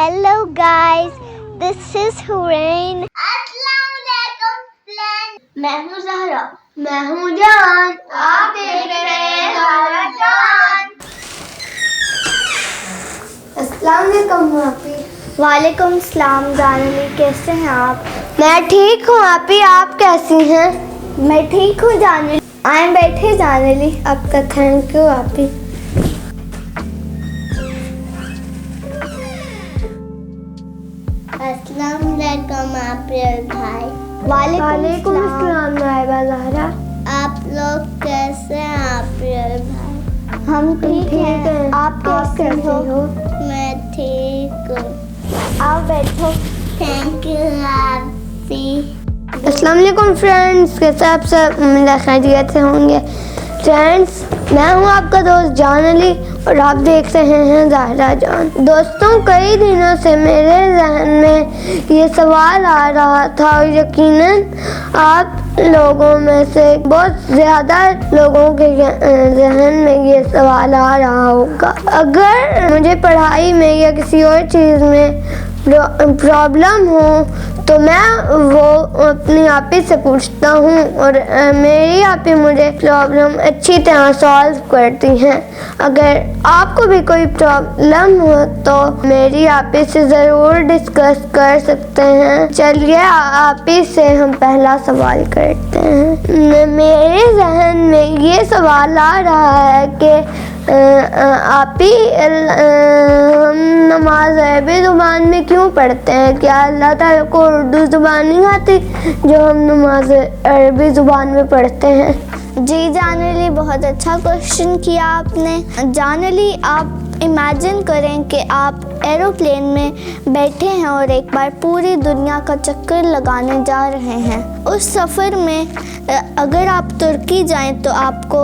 Hello guys, this is Hurain. Assalamualaikum friends. मैं हूँ ज़हरा. मैं हूँ जान. आप देख रहे हैं ज़हरा जान. अस्सलामुअलैकुम आपी. वालेकुम सलाम जानवी, कैसे हैं आप? मैं ठीक हूँ आपी, आप कैसी हैं? मैं ठीक हूँ जानवी. आए बैठे जानवी. आपका थैंक यू आपी. अस्सलामुअलैकुम आपके भाई. वालेकुम अस्सलाम नायबा ज़हरा. आप लोग कैसे हैं आपके भाई? हम ठीक हैं. आप कैसे हो? मैं ठीक हूँ. आओ बैठो. थैंक यू आपसी. अस्सलाम वालेकुम फ्रेंड्स, कैसे आप सब? उम्मीद खैरियत से होंगे. फ्रेंड्स, मैं हूँ आपका दोस्त जान अली और आप देख रहे हैं ज़हरा जान. दोस्तों, कई दिनों से मेरे जहन में ये सवाल आ रहा था और यकीनन आप लोगों में से बहुत ज़्यादा लोगों के जहन में ये सवाल आ रहा होगा. अगर मुझे पढ़ाई में या किसी और चीज़ में प्रॉब्लम हो तो मैं वो अपनी आपी से पूछता हूँ और मेरी आपी मुझे प्रॉब्लम अच्छी तरह सॉल्व करती हैं. अगर आपको भी कोई प्रॉब्लम हो तो मेरी आपी से ज़रूर डिस्कस कर सकते हैं. चलिए आपी से हम पहला सवाल करते हैं. मेरे जहन में ये सवाल आ रहा है कि आपी हम नमाज अरबी ज़ुबान में क्यों पढ़ते हैं? क्या अल्लाह ताला को उर्दू ज़ुबान नहीं आती जो हम नमाज अरबी ज़ुबान में पढ़ते हैं? जी जानवी, बहुत अच्छा क्वेश्चन किया आपने. जानवी, आप इमेजिन करें कि आप एरोप्लेन में बैठे हैं और एक बार पूरी दुनिया का चक्कर लगाने जा रहे हैं. उस सफ़र में अगर आप तुर्की जाएं तो आपको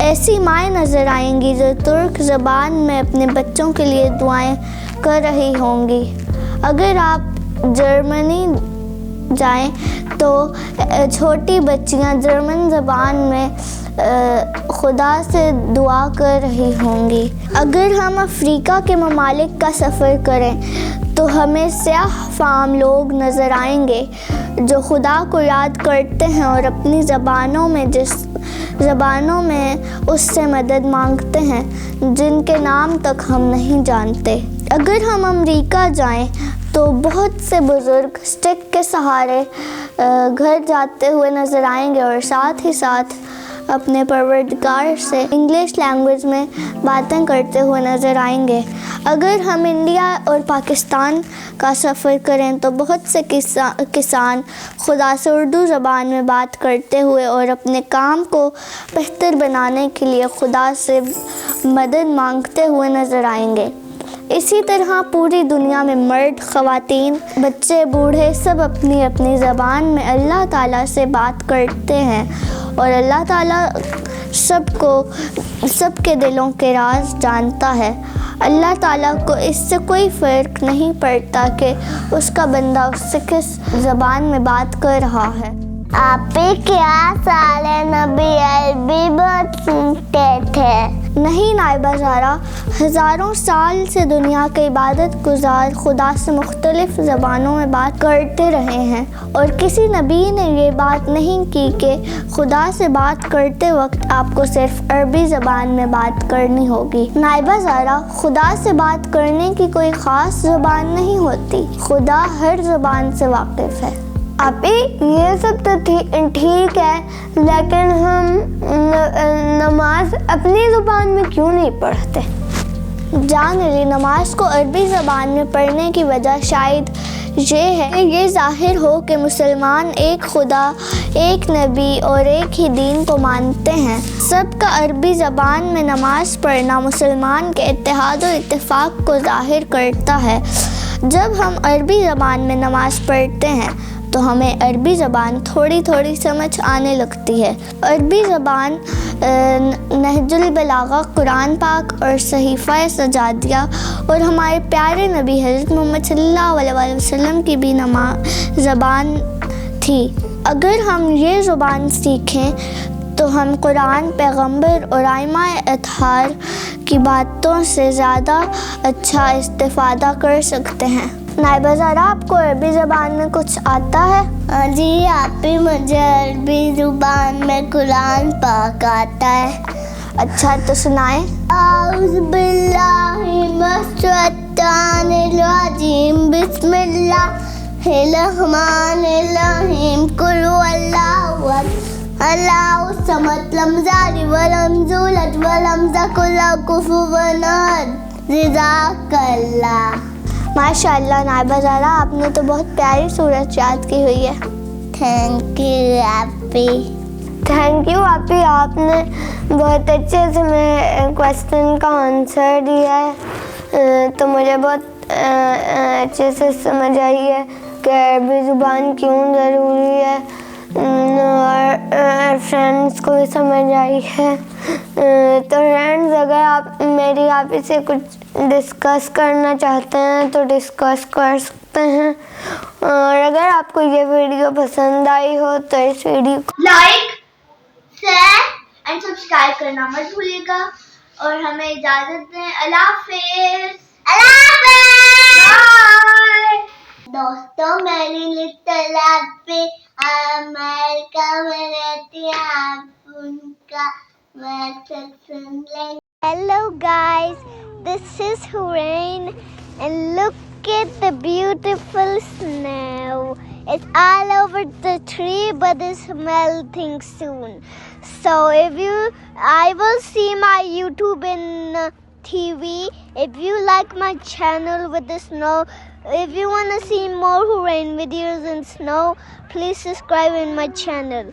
ऐसी माएँ नज़र आएंगी जो तुर्क ज़बान में अपने बच्चों के लिए दुआएं कर रही होंगी. अगर आप जर्मनी जाएं तो छोटी बच्चियां जर्मन ज़बान में खुदा से दुआ कर रही होंगी. अगर हम अफ्रीका के ममालिक का सफ़र करें तो हमें स्याह फाम लोग नज़र आएंगे जो खुदा को याद करते हैं और अपनी ज़बानों में उससे मदद मांगते हैं जिनके नाम तक हम नहीं जानते. अगर हम अमेरिका जाएं तो बहुत से बुज़ुर्ग स्टिक के सहारे घर जाते हुए नज़र आएंगे और साथ ही साथ अपने परवरदिगार से इंग्लिश लैंग्वेज में बातें करते हुए नज़र आएंगे. अगर हम इंडिया और पाकिस्तान का सफ़र करें तो बहुत से किसान खुदा से उर्दू ज़बान में बात करते हुए और अपने काम को बेहतर बनाने के लिए खुदा से मदद मांगते हुए नज़र आएंगे. इसी तरह पूरी दुनिया में मर्द, ख़वातीन, बच्चे, बूढ़े सब अपनी अपनी ज़बान में अल्लाह ताला से बात करते हैं और अल्लाह ताला सबके दिलों के राज जानता है. अल्लाह ताला को इससे कोई फ़र्क नहीं पड़ता कि उसका बंदा उससे किस ज़बान में बात कर रहा है. आपी क्या साले नबी अरबी बहुत सुनते थे? नहीं नायबा ज़हरा, हज़ारों साल से दुनिया के इबादत गुजार खुदा से मुख्तलिफ ज़बानों में बात करते रहे हैं और किसी नबी ने ये बात नहीं की कि खुदा से बात करते वक्त आपको सिर्फ अरबी ज़बान में बात करनी होगी. नायबा ज़हरा, खुदा से बात करने की कोई ख़ास ज़बान नहीं होती. खुदा हर ज़बान से वाकिफ़ है. आपी ये सब तो ठीक है, लेकिन हम नमाज अपनी ज़ुबान में क्यों नहीं पढ़ते? जानवी, नमाज को अरबी ज़बान में पढ़ने की वजह शायद ये है कि ये ज़ाहिर हो कि मुसलमान एक खुदा, एक नबी और एक ही दीन को मानते हैं. सबका अरबी ज़बान में नमाज पढ़ना मुसलमान के इत्तेहाद और इत्तेफाक को ज़ाहिर करता है. जब हम अरबी ज़बान में नमाज पढ़ते हैं तो हमें अरबी ज़बान थोड़ी थोड़ी समझ आने लगती है. अरबी ज़बान नहजुल बलागा, कुरान पाक और सहीफ़ा सजादिया और हमारे प्यारे नबी हज़रत मोहम्मद सल्लल्लाहु अलैहि वसल्लम की भी ज़बान थी. अगर हम ये ज़ुबान सीखें तो हम कुरान, पैगंबर और आइमा अतहार کی باتوں سے زیادہ اچھا استفادہ کر سکتے ہیں۔ نائبہ زہرا، آپ کو عربی زبان میں کچھ آتا ہے؟ جی آپی، مجھے عربی زبان میں قرآن پاک آتا ہے۔ اچھا تو سنائیں۔ اعوذ باللہ من الشیطان الرجیم، بسم اللہ الرحمن الرحیم، قل هو اللہ احد اللہ الصمد لم یلد ولم یولد ولم یکن لہ کفوا احد، جزاک اللہ۔ ماشاء اللہ نائبہ زہرا، آپ نے تو بہت پیاری سورت یاد کی ہوئی ہے۔ تھینک یو آپی۔ تھینک یو آپی، آپ نے بہت اچھے سے میں کویسچن کا آنسر دیا ہے، تو مجھے بہت اچھے سے سمجھ آئی ہے کہ عربی زبان کیوں ضروری ہے، اور فرینڈس کو بھی سمجھ آئی ہے۔ تو فرینڈس، اگر آپ میری آپ سے کچھ ڈسکس کرنا چاہتے ہیں تو ڈسکس کر سکتے ہیں، اور اگر آپ کو یہ ویڈیو پسند آئی ہو تو اس ویڈیو کو لائک، شیئر اینڈ سبسکرائب کرنا مت بھولیے گا، اور ہمیں اجازت دیں۔ اللہ حافظ۔ اللہ حافظ۔ دوستوں، میری لٹل ایپی امریکہ میں رہتی ہے، آپ ان کا میسج سن لیں۔ Hello guys, this is Hurain and look at the beautiful snow. It's all over the tree but it's melting soon. So I will see my YouTube in TV. If you like my channel with the snow, if you want to see more Hurain videos in snow, please subscribe in my channel.